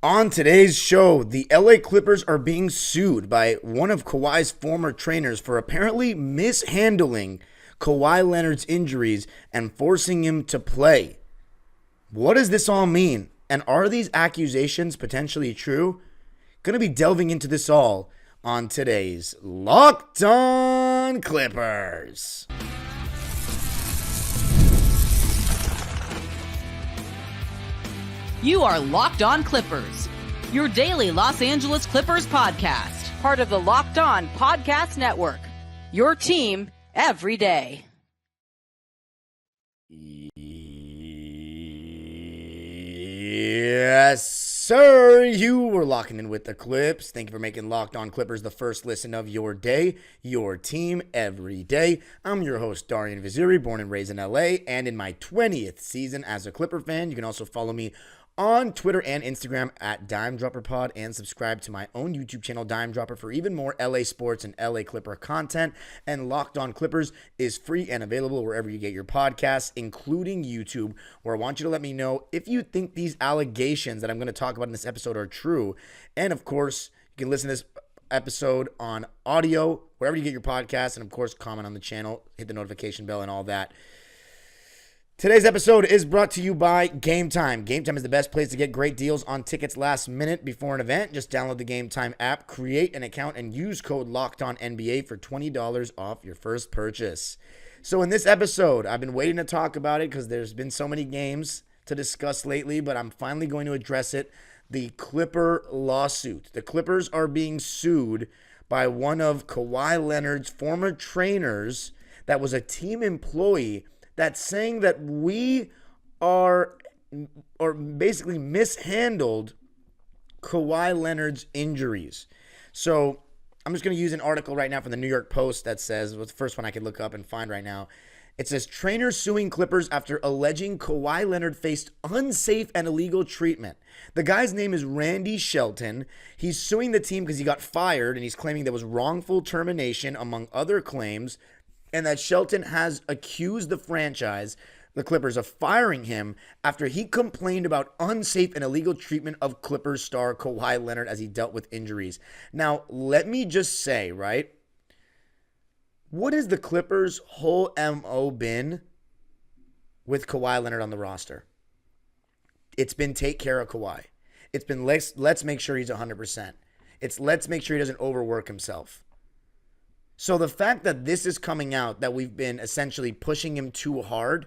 On today's show, the LA Clippers are being sued by one of Kawhi's former trainers for apparently mishandling Kawhi Leonard's injuries and forcing him to play. What does this all mean? And are these accusations potentially true? Gonna be delving into this all on today's Locked On Clippers. You are Locked On Clippers, your daily Los Angeles Clippers podcast. Part of the Locked On Podcast Network, your team every day. Yes, sir. You were locking in with the Clips. Thank you for making Locked On Clippers the first listen of your day, your team every day. I'm your host, Darian Vaziri, born and raised in LA, and in my 20th season as a Clipper fan. You can also follow me on Twitter and Instagram at DimeDropperPod and subscribe to my own YouTube channel, Dime Dropper, for even more LA sports and LA Clipper content. And Locked On Clippers is free and available wherever you get your podcasts, including YouTube, where I want you to let me know if you think these allegations that I'm going to talk about in this episode are true. And of course, you can listen to this episode on audio, wherever you get your podcasts, and of course, comment on the channel, hit the notification bell and all that. Today's episode is brought to you by Game Time. Game Time is the best place to get great deals on tickets last minute before an event. Just download the Game Time app, create an account, and use code LOCKEDONNBA for $20 off your first purchase. So in this episode, I've been waiting to talk about it because there's been so many games to discuss lately, but I'm finally going to address it. The Clipper lawsuit. The Clippers are being sued by one of Kawhi Leonard's former trainers that was a team employee that's saying that we are or basically mishandled Kawhi Leonard's injuries. So I'm just going to use an article right now from the New York Post that says, what's the first one I could look up and find right now. It says, trainers suing Clippers after alleging Kawhi Leonard faced unsafe and illegal treatment. The guy's name is Randy Shelton. He's suing the team because he got fired, and he's claiming there was wrongful termination, among other claims, and that Shelton has accused the franchise, the Clippers, of firing him after he complained about unsafe and illegal treatment of Clippers star Kawhi Leonard as he dealt with injuries. Now, let me just say, right, what has the Clippers' whole MO been with Kawhi Leonard on the roster? It's been take care of Kawhi. It's been let's make sure he's 100%. It's let's make sure he doesn't overwork himself. So the fact that this is coming out, that we've been essentially pushing him too hard,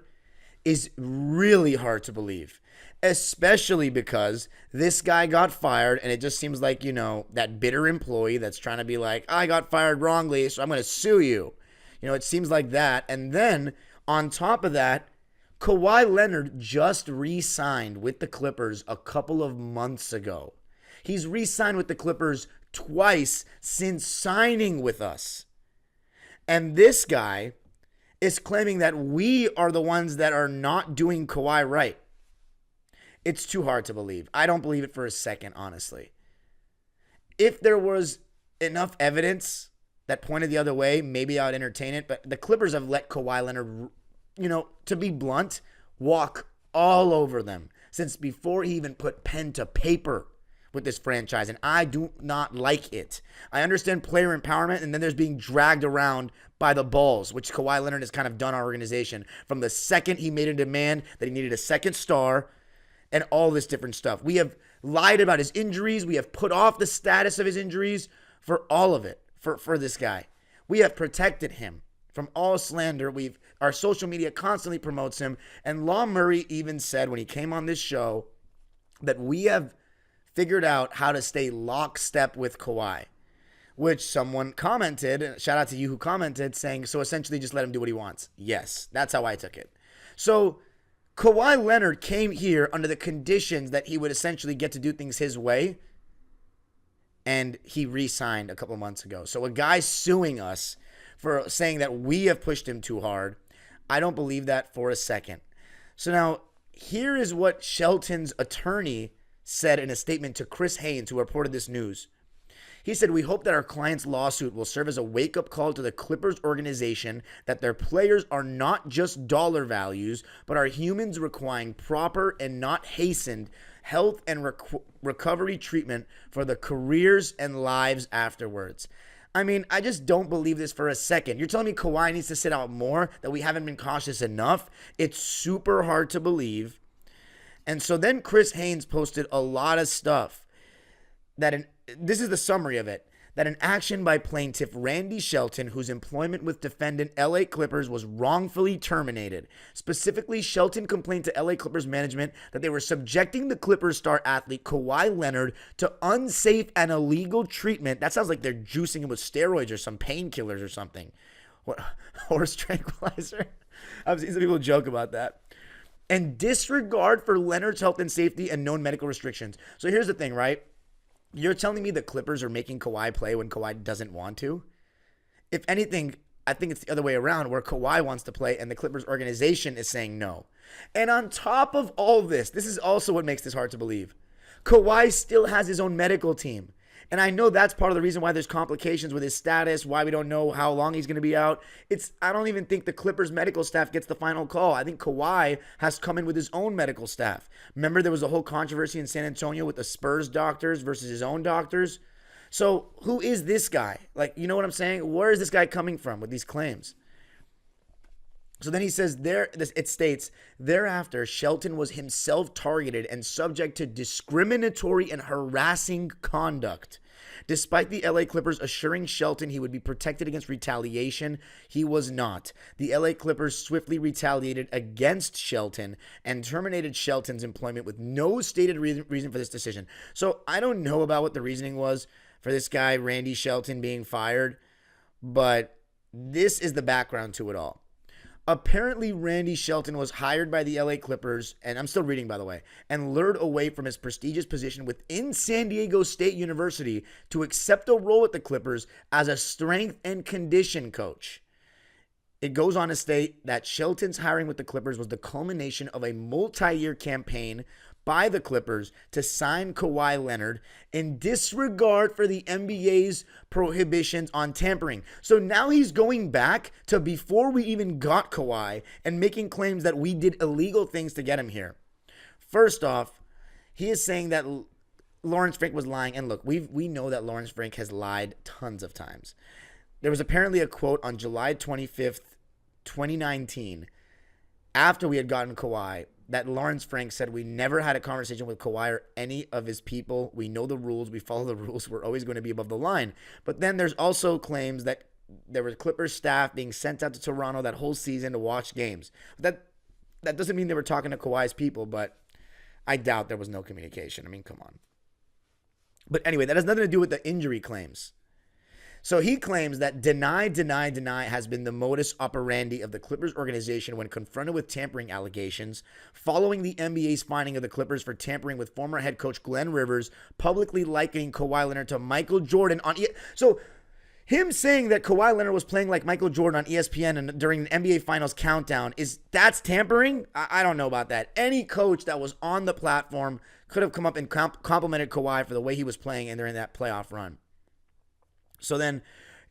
is really hard to believe. Especially because this guy got fired, and it just seems like, that bitter employee that's trying to be like, I got fired wrongly, so I'm going to sue you. It seems like that. And then, on top of that, Kawhi Leonard just re-signed with the Clippers a couple of months ago. He's re-signed with the Clippers twice since signing with us. And this guy is claiming that we are the ones that are not doing Kawhi right. It's too hard to believe. I don't believe it for a second, honestly. If there was enough evidence that pointed the other way, maybe I'd entertain it. But the Clippers have let Kawhi Leonard, to be blunt, walk all over them since before he even put pen to paper with this franchise, and I do not like it. I understand player empowerment, and then there's being dragged around by the balls, which Kawhi Leonard has kind of done our organization from the second he made a demand that he needed a second star and all this different stuff. We have lied about his injuries. We have put off the status of his injuries for all of it, for this guy. We have protected him from all slander. Our social media constantly promotes him, and Law Murray even said when he came on this show that we have figured out how to stay lockstep with Kawhi, which someone commented, shout out to you who commented, saying, so essentially just let him do what he wants. Yes, that's how I took it. So Kawhi Leonard came here under the conditions that he would essentially get to do things his way, and he re-signed a couple months ago. So a guy suing us for saying that we have pushed him too hard, I don't believe that for a second. So now, here is what Shelton's attorney said in a statement to Chris Haynes, who reported this news. He said, we hope that our client's lawsuit will serve as a wake-up call to the Clippers organization that their players are not just dollar values, but are humans requiring proper and not health and recovery treatment for the careers and lives afterwards. I mean, I just don't believe this for a second. You're telling me Kawhi needs to sit out more, that we haven't been cautious enough? It's super hard to believe. And so then Chris Haynes posted a lot of stuff this is the summary of it, that an action by plaintiff Randy Shelton, whose employment with defendant LA Clippers was wrongfully terminated. Specifically, Shelton complained to LA Clippers management that they were subjecting the Clippers star athlete Kawhi Leonard to unsafe and illegal treatment. That sounds like they're juicing him with steroids or some painkillers or something. What, horse tranquilizer? I've seen some people joke about that. And disregard for Leonard's health and safety and known medical restrictions. So here's the thing, right? You're telling me the Clippers are making Kawhi play when Kawhi doesn't want to? If anything, I think it's the other way around, where Kawhi wants to play and the Clippers organization is saying no. And on top of all this is also what makes this hard to believe. Kawhi still has his own medical team. And I know that's part of the reason why there's complications with his status, why we don't know how long he's going to be out. I don't even think the Clippers medical staff gets the final call. I think Kawhi has to come in with his own medical staff. Remember, there was a whole controversy in San Antonio with the Spurs doctors versus his own doctors. So who is this guy? Like, you know what I'm saying? Where is this guy coming from with these claims? So then he says it states, thereafter, Shelton was himself targeted and subject to discriminatory and harassing conduct. Despite the LA Clippers assuring Shelton he would be protected against retaliation, he was not. The LA Clippers swiftly retaliated against Shelton and terminated Shelton's employment with no stated reason for this decision. So I don't know about what the reasoning was for this guy, Randy Shelton, being fired, but this is the background to it all. Apparently, Randy Shelton was hired by the LA Clippers, and I'm still reading, by the way, and lured away from his prestigious position within San Diego State University to accept a role with the Clippers as a strength and condition coach. It goes on to state that Shelton's hiring with the Clippers was the culmination of a multi-year campaign by the Clippers to sign Kawhi Leonard in disregard for the NBA's prohibitions on tampering. So now he's going back to before we even got Kawhi and making claims that we did illegal things to get him here. First off, he is saying that Lawrence Frank was lying. And look, we know that Lawrence Frank has lied tons of times. There was apparently a quote on July 25th, 2019, after we had gotten Kawhi, that Lawrence Frank said, we never had a conversation with Kawhi or any of his people. We know the rules. We follow the rules. We're always going to be above the line. But then there's also claims that there was Clippers staff being sent out to Toronto that whole season to watch games. That doesn't mean they were talking to Kawhi's people, but I doubt there was no communication. I mean, come on. But anyway, that has nothing to do with the injury claims. So he claims that deny has been the modus operandi of the Clippers organization when confronted with tampering allegations, following the NBA's finding of the Clippers for tampering with former head coach Glenn Rivers, publicly likening Kawhi Leonard to Michael Jordan on So him saying that Kawhi Leonard was playing like Michael Jordan on ESPN and during the NBA Finals countdown, that's tampering? I don't know about that. Any coach that was on the platform could have come up and complimented Kawhi for the way he was playing during that playoff run. So then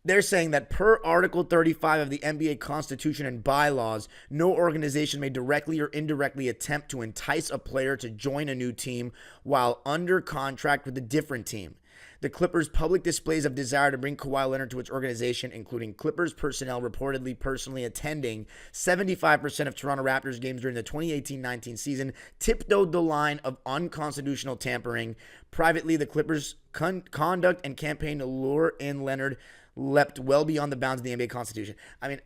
they're saying that per Article 35 of the NBA Constitution and bylaws, no organization may directly or indirectly attempt to entice a player to join a new team while under contract with a different team. The Clippers' public displays of desire to bring Kawhi Leonard to its organization, including Clippers personnel reportedly personally attending 75% of Toronto Raptors games during the 2018-19 season, tiptoed the line of unconstitutional tampering. Privately, the Clippers' conduct and campaign to lure in Leonard leapt well beyond the bounds of the NBA Constitution. I mean,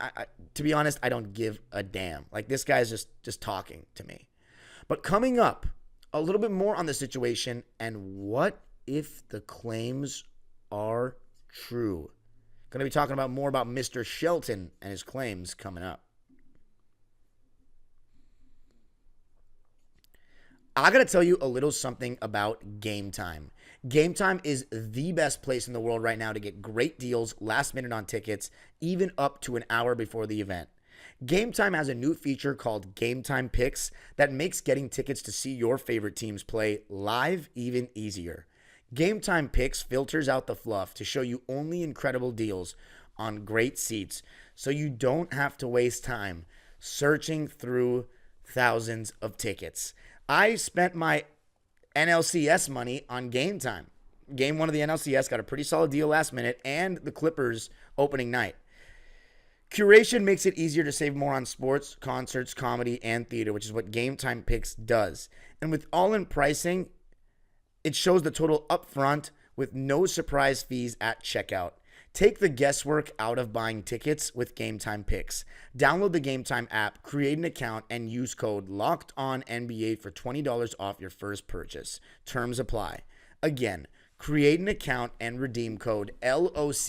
to be honest, I don't give a damn. Like, this guy's just talking to me. But coming up, a little bit more on the situation and what if the claims are true. Going to be talking about more about Mr. Shelton and his claims coming up. I got to tell you a little something about Game Time. Game Time is the best place in the world right now to get great deals last minute on tickets, even up to an hour before the event. Game Time has a new feature called Game Time Picks that makes getting tickets to see your favorite teams play live even easier. Game Time Picks filters out the fluff to show you only incredible deals on great seats so you don't have to waste time searching through thousands of tickets. I spent my NLCS money on Game Time. Game 1 of the NLCS got a pretty solid deal last minute, and the Clippers opening night. Curation makes it easier to save more on sports, concerts, comedy, and theater, which is what Game Time Picks does. And with all-in pricing, it shows the total upfront with no surprise fees at checkout. Take the guesswork out of buying tickets with Game Time Picks. Download the Game Time app, create an account, and use code LOCKEDONNBA for $20 off your first purchase. Terms apply. Again, create an account and redeem code LOCKEDONNBA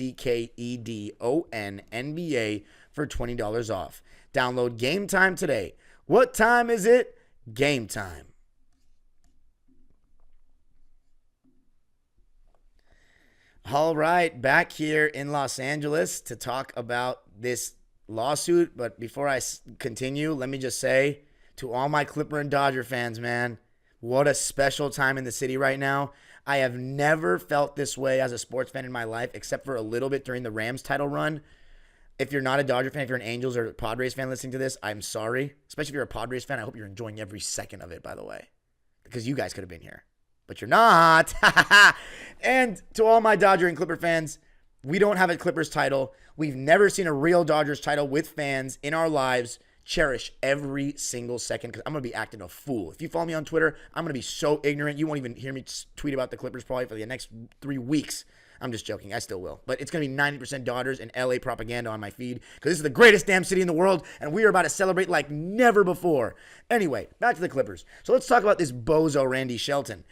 for $20 off. Download Game Time today. What time is it? Game time. All right, back here in Los Angeles to talk about this lawsuit. But before I continue, let me just say to all my Clipper and Dodger fans, man, what a special time in the city right now. I have never felt this way as a sports fan in my life, except for a little bit during the Rams title run. If you're not a Dodger fan, if you're an Angels or Padres fan listening to this, I'm sorry. Especially if you're a Padres fan, I hope you're enjoying every second of it, by the way, because you guys could have been here. But you're not. And to all my Dodger and Clipper fans, we don't have a Clippers title. We've never seen a real Dodgers title with fans in our lives. Cherish every single second because I'm going to be acting a fool. If you follow me on Twitter, I'm going to be so ignorant. You won't even hear me tweet about the Clippers probably for the next 3 weeks. I'm just joking. I still will. But it's going to be 90% Dodgers and LA propaganda on my feed because this is the greatest damn city in the world and we are about to celebrate like never before. Anyway, back to the Clippers. So let's talk about this bozo Randy Shelton,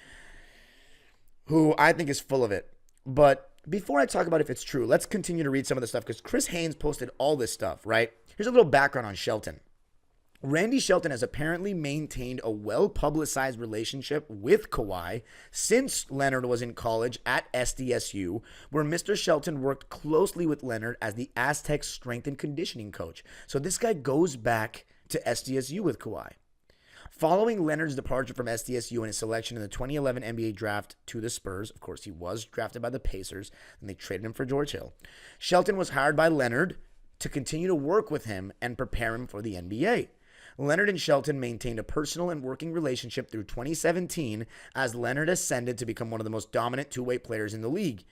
who I think is full of it. But before I talk about if it's true, let's continue to read some of the stuff because Chris Haynes posted all this stuff, right? Here's a little background on Shelton. Randy Shelton has apparently maintained a well-publicized relationship with Kawhi since Leonard was in college at SDSU, where Mr. Shelton worked closely with Leonard as the Aztecs strength and conditioning coach. So this guy goes back to SDSU with Kawhi. Following Leonard's departure from SDSU and his selection in the 2011 NBA draft to the Spurs, of course, he was drafted by the Pacers, and they traded him for George Hill. Shelton was hired by Leonard to continue to work with him and prepare him for the NBA. Leonard and Shelton maintained a personal and working relationship through 2017 as Leonard ascended to become one of the most dominant two-way players in the league.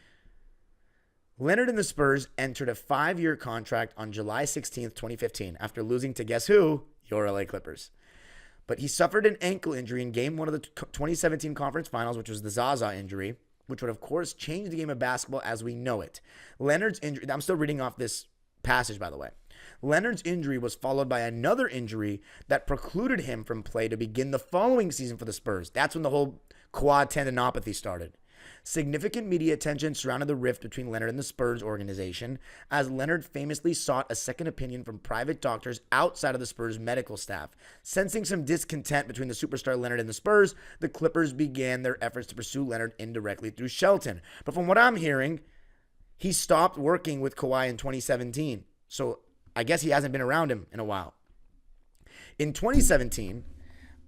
Leonard and the Spurs entered a 5-year contract on July 16th, 2015, after losing to guess who? Your LA Clippers. But he suffered an ankle injury in Game 1 of the 2017 Conference Finals, which was the Zaza injury, which would, of course, change the game of basketball as we know it. Leonard's injury, I'm still reading off this passage, by the way. Leonard's injury was followed by another injury that precluded him from play to begin the following season for the Spurs. That's when the whole quad tendinopathy started. Significant media attention surrounded the rift between Leonard and the Spurs organization, as Leonard famously sought a second opinion from private doctors outside of the Spurs medical staff. Sensing some discontent between the superstar Leonard and the Spurs, the Clippers began their efforts to pursue Leonard indirectly through Shelton. But from what I'm hearing, he stopped working with Kawhi in 2017. So I guess he hasn't been around him in a while. In 2017,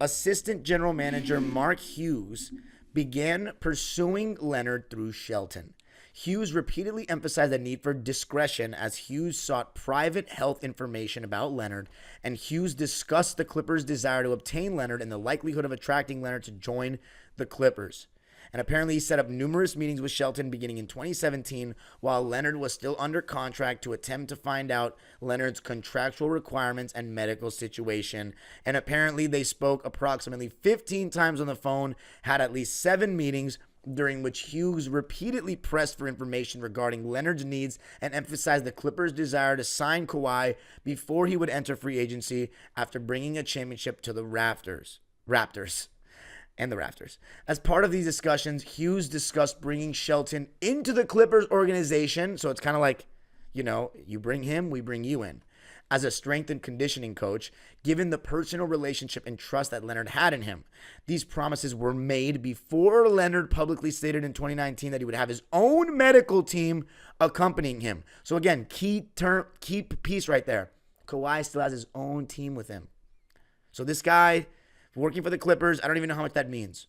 assistant general manager Mark Hughes began pursuing Leonard through Shelton. Hughes repeatedly emphasized the need for discretion as Hughes sought private health information about Leonard, and Hughes discussed the Clippers' desire to obtain Leonard and the likelihood of attracting Leonard to join the Clippers. And apparently he set up numerous meetings with Shelton beginning in 2017 while Leonard was still under contract to attempt to find out Leonard's contractual requirements and medical situation. And apparently they spoke approximately 15 times on the phone, had at least 7 meetings during which Hughes repeatedly pressed for information regarding Leonard's needs and emphasized the Clippers' desire to sign Kawhi before he would enter free agency after bringing a championship to the Raptors. As part of these discussions, Hughes discussed bringing Shelton into the Clippers organization. So it's kind of like, you bring him, we bring you in. As a strength and conditioning coach, given the personal relationship and trust that Leonard had in him. These promises were made before Leonard publicly stated in 2019 that he would have his own medical team accompanying him. So again, key piece right there. Kawhi still has his own team with him. So this guy working for the Clippers, I don't even know how much that means.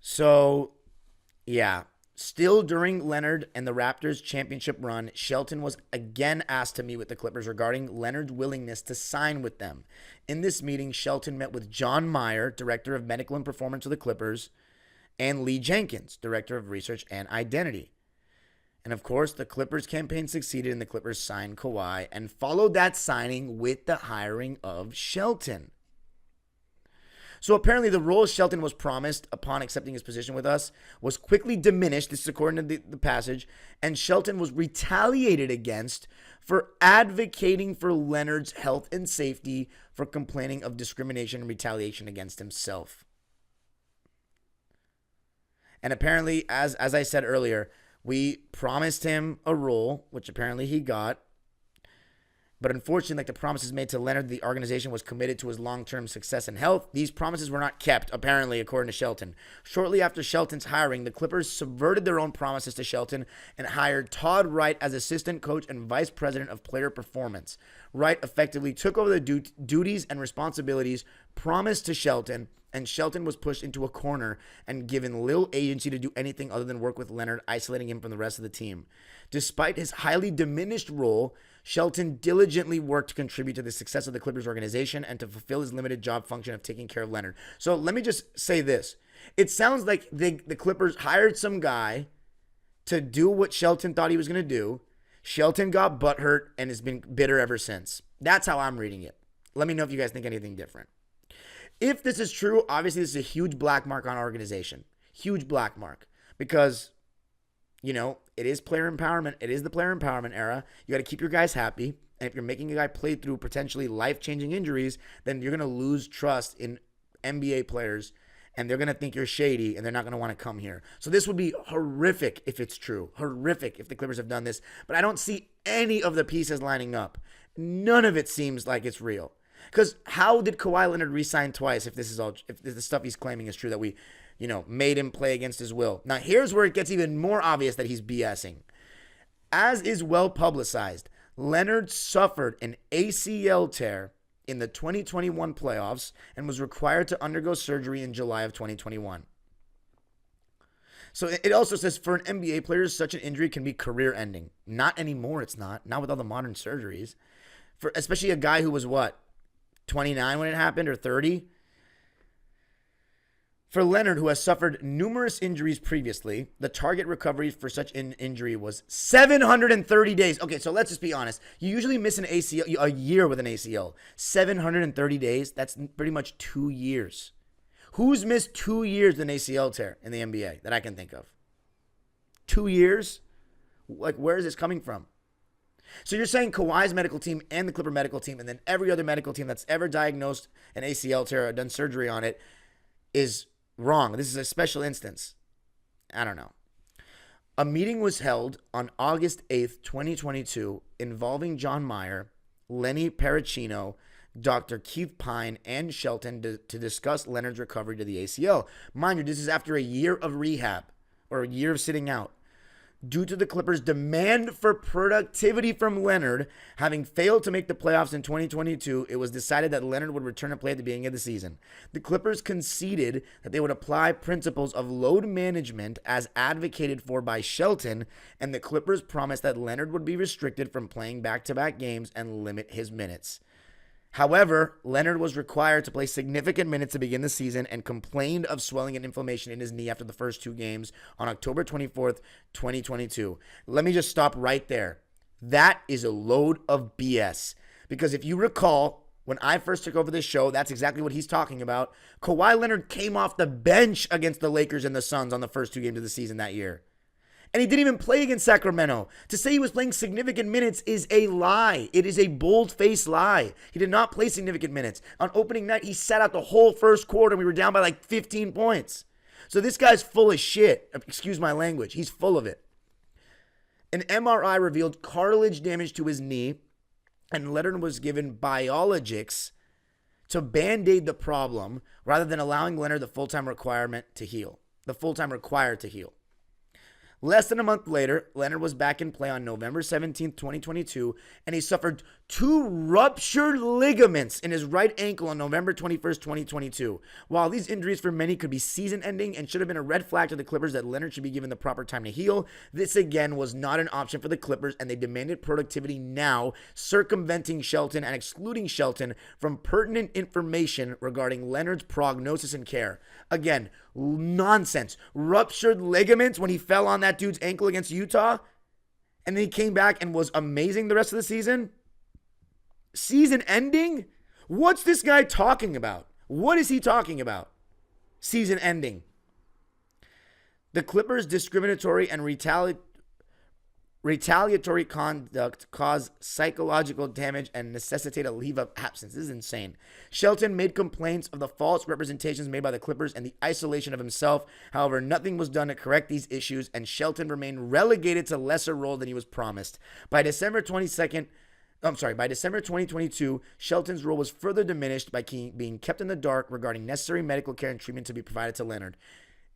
So, yeah. Still during Leonard and the Raptors' championship run, Shelton was again asked to meet with the Clippers regarding Leonard's willingness to sign with them. In this meeting, Shelton met with John Meyer, Director of Medical and Performance of the Clippers, and Lee Jenkins, Director of Research and Identity. And of course, the Clippers campaign succeeded and the Clippers signed Kawhi and followed that signing with the hiring of Shelton. So apparently the role Shelton was promised upon accepting his position with us was quickly diminished, this is according to the passage, and Shelton was retaliated against for advocating for Leonard's health and safety, for complaining of discrimination and retaliation against himself. And apparently, as I said earlier, we promised him a role, which apparently he got. But unfortunately, like the promises made to Leonard, the organization was committed to his long-term success and health. These promises were not kept, apparently, according to Shelton. Shortly after Shelton's hiring, the Clippers subverted their own promises to Shelton and hired Todd Wright as assistant coach and vice president of player performance. Wright effectively took over the duties and responsibilities promised to Shelton, and Shelton was pushed into a corner and given little agency to do anything other than work with Leonard, isolating him from the rest of the team. Despite his highly diminished role, Shelton diligently worked to contribute to the success of the Clippers organization and to fulfill his limited job function of taking care of Leonard. So let me just say this. It sounds like the Clippers hired some guy to do what Shelton thought he was going to do. Shelton got butthurt and has been bitter ever since. That's how I'm reading it. Let me know if you guys think anything different. If this is true, obviously this is a huge black mark on our organization. Huge black mark. Because, you know, it is player empowerment. It is the player empowerment era. You got to keep your guys happy. And if you're making a guy play through potentially life-changing injuries, then you're going to lose trust in NBA players. And they're going to think you're shady, and they're not going to want to come here. So this would be horrific if it's true. Horrific if the Clippers have done this. But I don't see any of the pieces lining up. None of it seems like it's real. Because how did Kawhi Leonard re-sign twice if the stuff he's claiming is true, that we, made him play against his will? Now, here's where it gets even more obvious that he's BSing. As is well publicized, Leonard suffered an ACL tear in the 2021 playoffs and was required to undergo surgery in July of 2021. So it also says for an NBA player, such an injury can be career-ending. Not anymore, it's not. Not with all the modern surgeries. For especially a guy who was, 29 when it happened, or 30? For Leonard, who has suffered numerous injuries previously, the target recovery for such an injury was 730 days. Okay, so let's just be honest. You usually miss an ACL, a year with an ACL. 730 days, that's pretty much 2 years. Who's missed 2 years with an ACL tear in the NBA that I can think of? 2 years? Like, where is this coming from? So you're saying Kawhi's medical team and the Clipper medical team and then every other medical team that's ever diagnosed an ACL tear or done surgery on it is wrong. This is a special instance. I don't know. A meeting was held on August 8th, 2022, involving John Meyer, Lenny Parachino, Dr. Keith Pine, and Shelton to discuss Leonard's recovery to the ACL. Mind you, this is after a year of rehab or a year of sitting out. Due to the Clippers' demand for productivity from Leonard, having failed to make the playoffs in 2022, it was decided that Leonard would return to play at the beginning of the season. The Clippers conceded that they would apply principles of load management as advocated for by Shelton, and the Clippers promised that Leonard would be restricted from playing back-to-back games and limit his minutes. However, Leonard was required to play significant minutes to begin the season and complained of swelling and inflammation in his knee after the first 2 games on October 24th, 2022. Let me just stop right there. That is a load of BS. Because if you recall, when I first took over this show, that's exactly what he's talking about. Kawhi Leonard came off the bench against the Lakers and the Suns on the first 2 games of the season that year. And he didn't even play against Sacramento. To say he was playing significant minutes is a lie. It is a bold-faced lie. He did not play significant minutes. On opening night, he sat out the whole first quarter, and we were down by like 15 points. So this guy's full of shit. Excuse my language. He's full of it. An MRI revealed cartilage damage to his knee, and Leonard was given biologics to band-aid the problem rather than allowing Leonard the full-time required to heal. Less than a month later, Leonard was back in play on November 17th, 2022, and he suffered 2 ruptured ligaments in his right ankle on November 21st, 2022. While these injuries for many could be season-ending and should have been a red flag to the Clippers that Leonard should be given the proper time to heal, this again was not an option for the Clippers, and they demanded productivity now, circumventing Shelton and excluding Shelton from pertinent information regarding Leonard's prognosis and care. Again, nonsense. Ruptured ligaments when he fell on that dude's ankle against Utah, and then he came back and was amazing the rest of the season? Season ending? What's this guy talking about? What is he talking about? Season ending. The Clippers' discriminatory and retaliatory conduct caused psychological damage and necessitate a leave of absence. This is insane. Shelton made complaints of the false representations made by the Clippers and the isolation of himself. However, nothing was done to correct these issues, and Shelton remained relegated to a lesser role than he was promised. By December 2022, Shelton's role was further diminished by being kept in the dark regarding necessary medical care and treatment to be provided to Leonard.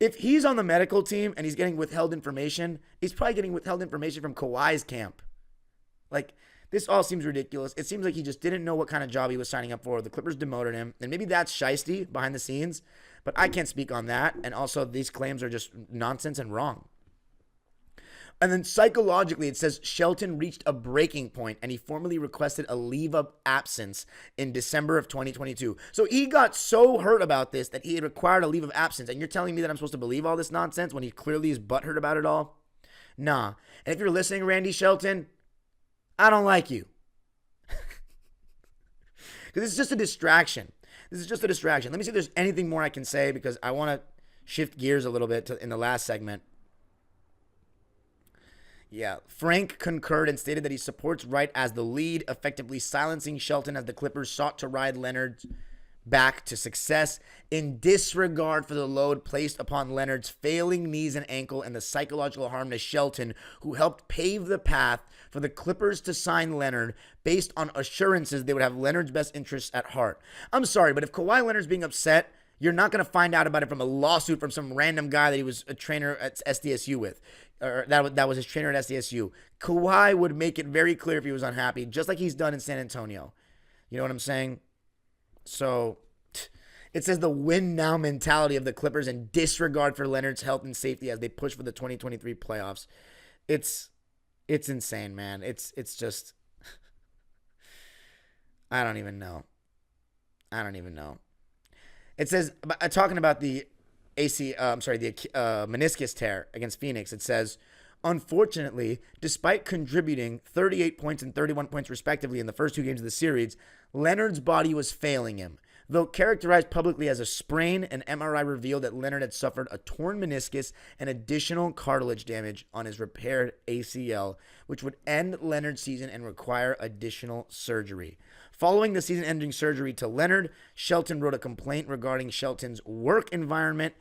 If he's on the medical team and he's getting withheld information, he's probably getting withheld information from Kawhi's camp. Like, this all seems ridiculous. It seems like he just didn't know what kind of job he was signing up for. The Clippers demoted him, and maybe that's shiesty behind the scenes, but I can't speak on that. And also, these claims are just nonsense and wrong. And then psychologically, it says Shelton reached a breaking point and he formally requested a leave of absence in December of 2022. So he got so hurt about this that he had required a leave of absence. And you're telling me that I'm supposed to believe all this nonsense when he clearly is butthurt about it all? Nah. And if you're listening, Randy Shelton, I don't like you. Because this is just a distraction. This is just a distraction. Let me see if there's anything more I can say because I want to shift gears a little bit in the last segment. Yeah, Frank concurred and stated that he supports Wright as the lead, effectively silencing Shelton as the Clippers sought to ride Leonard back to success in disregard for the load placed upon Leonard's failing knees and ankle and the psychological harm to Shelton, who helped pave the path for the Clippers to sign Leonard based on assurances they would have Leonard's best interests at heart. I'm sorry, but if Kawhi Leonard's being upset, you're not going to find out about it from a lawsuit from some random guy that he was a trainer at SDSU with. Or that was his trainer at SDSU. Kawhi would make it very clear if he was unhappy, just like he's done in San Antonio. You know what I'm saying? So it says the win now mentality of the Clippers and disregard for Leonard's health and safety as they push for the 2023 playoffs. It's insane, man. It's just I don't even know. It says, talking about the meniscus tear against Phoenix, it says, unfortunately, despite contributing 38 points and 31 points respectively in the first 2 games of the series, Leonard's body was failing him. Though characterized publicly as a sprain, an MRI revealed that Leonard had suffered a torn meniscus and additional cartilage damage on his repaired ACL, which would end Leonard's season and require additional surgery. Following the season-ending surgery to Leonard, Shelton wrote a complaint regarding Shelton's work environment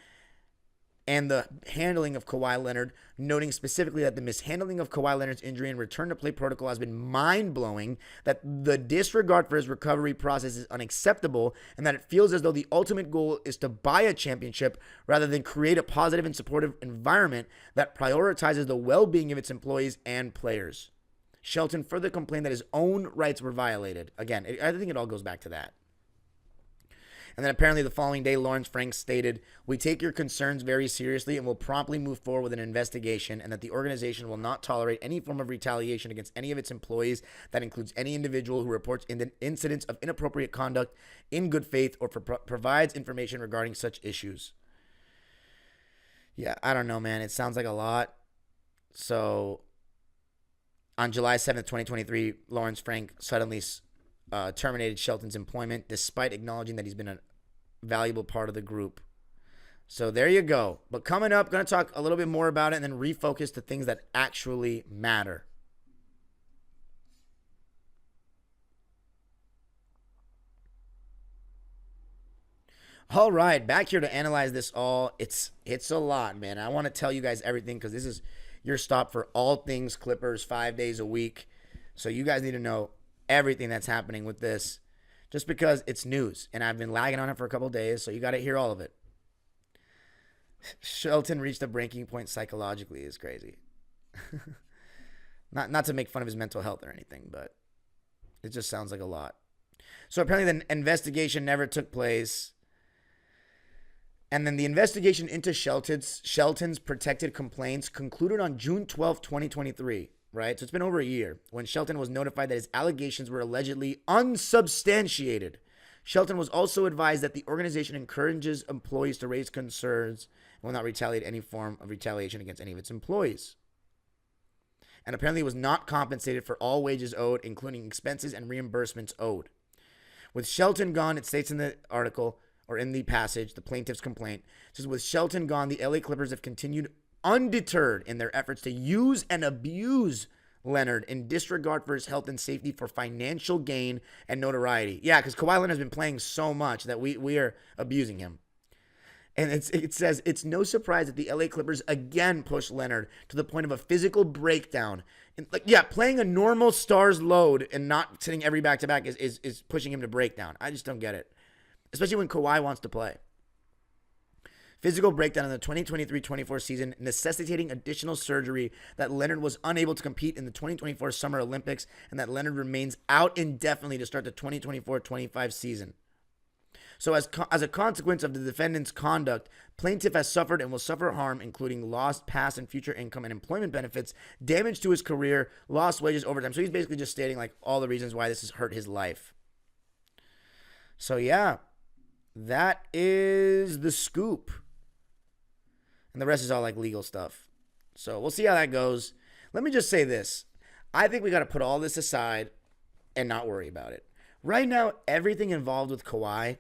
and the handling of Kawhi Leonard, noting specifically that the mishandling of Kawhi Leonard's injury and return to play protocol has been mind-blowing, that the disregard for his recovery process is unacceptable, and that it feels as though the ultimate goal is to buy a championship rather than create a positive and supportive environment that prioritizes the well-being of its employees and players. Shelton further complained that his own rights were violated. Again, I think it all goes back to that. And then apparently the following day, Lawrence Frank stated, "We take your concerns very seriously and will promptly move forward with an investigation, and that the organization will not tolerate any form of retaliation against any of its employees. That includes any individual who reports incidents of inappropriate conduct in good faith or provides information regarding such issues." Yeah, I don't know, man. It sounds like a lot. So on July 7th, 2023, Lawrence Frank suddenly terminated Shelton's employment despite acknowledging that he's been a valuable part of the group. So there you go. But coming up, going to talk a little bit more about it and then refocus to things that actually matter. All right, back here to analyze this all. It's a lot, man. I want to tell you guys everything because this is your stop for all things Clippers 5 days a week. So you guys need to know everything that's happening with this just because it's news. And I've been lagging on it for a couple of days, so you got to hear all of it. Shelton reached a breaking point psychologically is crazy. Not to make fun of his mental health or anything, but It just sounds like a lot. So apparently the investigation never took place. And then the investigation into Shelton's protected complaints concluded on June 12, 2023, right? So it's been over a year when Shelton was notified that his allegations were allegedly unsubstantiated. Shelton was also advised that the organization encourages employees to raise concerns and will not retaliate any form of retaliation against any of its employees. And apparently was not compensated for all wages owed, including expenses and reimbursements owed. With Shelton gone, it states in the article, or in the passage, the plaintiff's complaint, it says, with Shelton gone, the LA Clippers have continued undeterred in their efforts to use and abuse Leonard in disregard for his health and safety for financial gain and notoriety. Yeah, because Kawhi Leonard has been playing so much that we are abusing him. And it says, it's no surprise that the LA Clippers again pushed Leonard to the point of a physical breakdown. And playing a normal star's load and not sitting every back-to-back is pushing him to breakdown. I just don't get it. Especially when Kawhi wants to play. Physical breakdown in the 2023-24 season, necessitating additional surgery, that Leonard was unable to compete in the 2024 Summer Olympics, and that Leonard remains out indefinitely to start the 2024-25 season. So as a consequence of the defendant's conduct, plaintiff has suffered and will suffer harm, including lost past and future income and employment benefits, damage to his career, lost wages, overtime. So he's basically just stating like all the reasons why this has hurt his life. So yeah, that is the scoop. And the rest is all like legal stuff. So we'll see how that goes. Let me just say this. I think we got to put all this aside and not worry about it. Right now, everything involved with Kawhi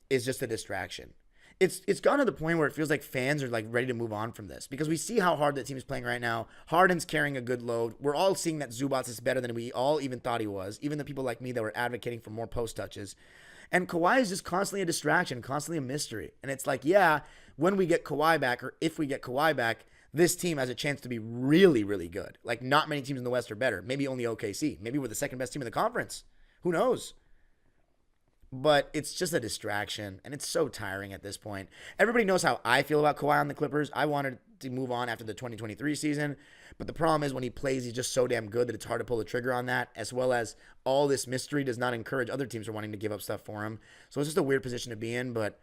is just a distraction. It's gone to the point where it feels like fans are like ready to move on from this because we see how hard the team is playing right now. Harden's carrying a good load. We're all seeing that Zubac is better than we all even thought he was, even the people like me that were advocating for more post touches. And Kawhi is just constantly a distraction, constantly a mystery. And it's like, yeah, when we get Kawhi back, or if we get Kawhi back, this team has a chance to be really, really good. Like not many teams in the West are better. Maybe only OKC. Maybe we're the second best team in the conference. Who knows? But it's just a distraction, and it's so tiring at this point. Everybody knows how I feel about Kawhi on the Clippers. I wanted to move on after the 2023 season, but the problem is when he plays, he's just so damn good that it's hard to pull the trigger on that, as well as all this mystery does not encourage other teams from wanting to give up stuff for him. So it's just a weird position to be in, but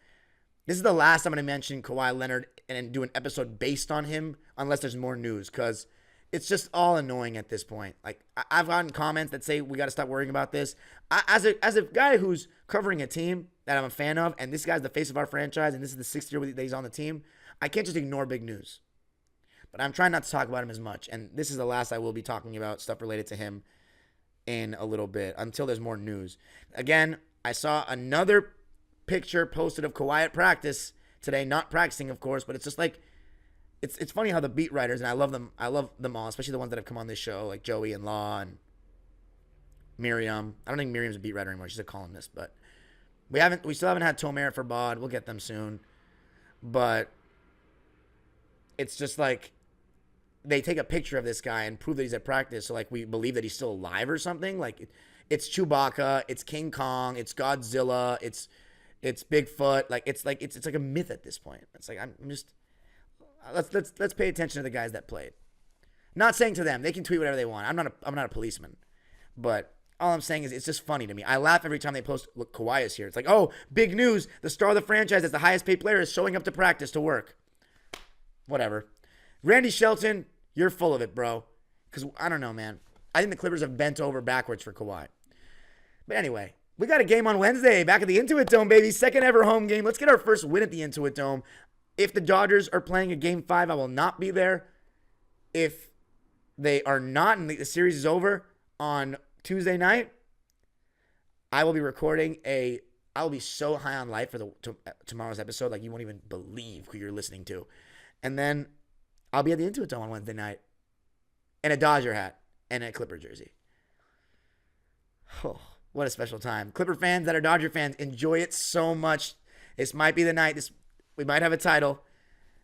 this is the last I'm going to mention Kawhi Leonard and do an episode based on him unless there's more news, because it's just all annoying at this point. Like I've gotten comments that say we got to stop worrying about this. As a guy who's covering a team that I'm a fan of, and this guy's the face of our franchise, and this is the 6th year that he's on the team, I can't just ignore big news. But I'm trying not to talk about him as much, and this is the last I will be talking about stuff related to him in a little bit until there's more news. Again, I saw another picture posted of Kawhi at practice today, not practicing, of course, but it's just like, It's funny how the beat writers, and I love them all, especially the ones that have come on this show, like Joey and Law and Miriam. I don't think Miriam's a beat writer anymore. She's a columnist, but we still haven't had Tomer for Bod. We'll get them soon. But it's just like they take a picture of this guy and prove that he's at practice, so like we believe that he's still alive or something. Like it's Chewbacca, it's King Kong, it's Godzilla, it's Bigfoot. Like it's like a myth at this point. It's like I'm just. Let's pay attention to the guys that played. Not saying to them, they can tweet whatever they want. I'm not a policeman. But all I'm saying is it's just funny to me. I laugh every time they post, look, Kawhi is here. It's like, oh, big news. The star of the franchise that's the highest paid player is showing up to practice to work. Whatever. Randy Shelton, you're full of it, bro. Because I don't know, man. I think the Clippers have bent over backwards for Kawhi. But anyway, we got a game on Wednesday back at the Intuit Dome, baby. Second ever home game. Let's get our first win at the Intuit Dome. If the Dodgers are playing a Game 5, I will not be there. If they are not and the series is over on Tuesday night, I will be recording I will be so high on life for tomorrow's episode, like you won't even believe who you're listening to. And then I'll be at the Intuit Dome on Wednesday night in a Dodger hat and a Clipper jersey. Oh, what a special time. Clipper fans that are Dodger fans, enjoy it so much. This might be the night. We might have a title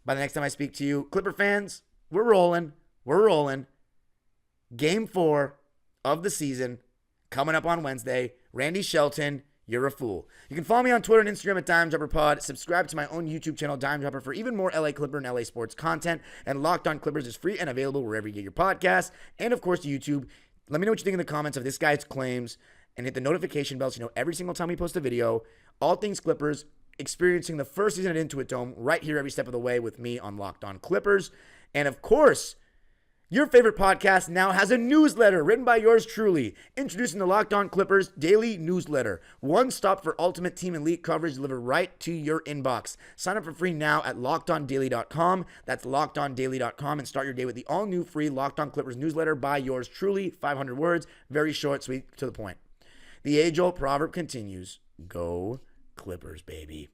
by the next time I speak to you. Clipper fans, we're rolling. We're rolling. Game 4 of the season coming up on Wednesday. Randy Shelton, you're a fool. You can follow me on Twitter and Instagram at DimeDropperPod. Subscribe to my own YouTube channel, Dime Dropper, for even more LA Clipper and LA sports content. And Locked On Clippers is free and available wherever you get your podcasts. And, of course, YouTube. Let me know what you think in the comments of this guy's claims. and hit the notification bell so you know every single time we post a video. All things Clippers, experiencing the first season at Intuit Dome right here every step of the way with me on Locked On Clippers. And of course, your favorite podcast now has a newsletter written by yours truly. Introducing the Locked On Clippers daily newsletter. One stop for ultimate team and league coverage delivered right to your inbox. Sign up for free now at LockedOnDaily.com. That's LockedOnDaily.com, and start your day with the all-new free Locked On Clippers newsletter by yours truly. 500 words, very short, sweet, to the point. The age-old proverb continues. Go Clippers, baby.